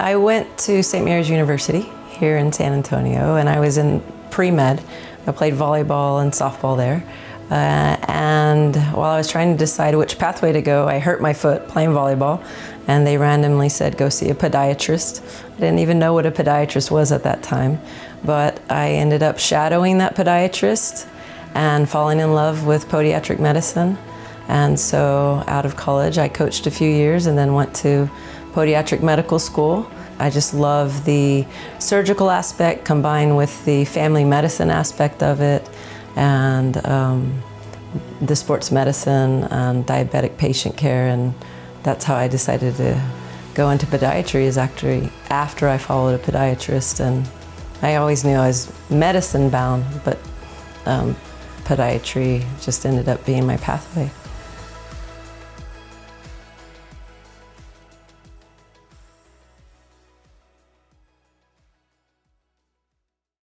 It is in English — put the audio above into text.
I went to St. Mary's University here in San Antonio, and I was in pre-med. I played volleyball and softball there. And while I was trying to decide which pathway to go, I hurt my foot playing volleyball, and they randomly said, go see a podiatrist. I didn't even know what a podiatrist was at that time, but I ended up shadowing that podiatrist and falling in love with podiatric medicine. And so out of college, I coached a few years and then went to podiatric medical school. I just love the surgical aspect combined with the family medicine aspect of it, and the sports medicine and diabetic patient care, and that's how I decided to go into podiatry, is actually after I followed a podiatrist. And I always knew I was medicine bound, but podiatry just ended up being my pathway.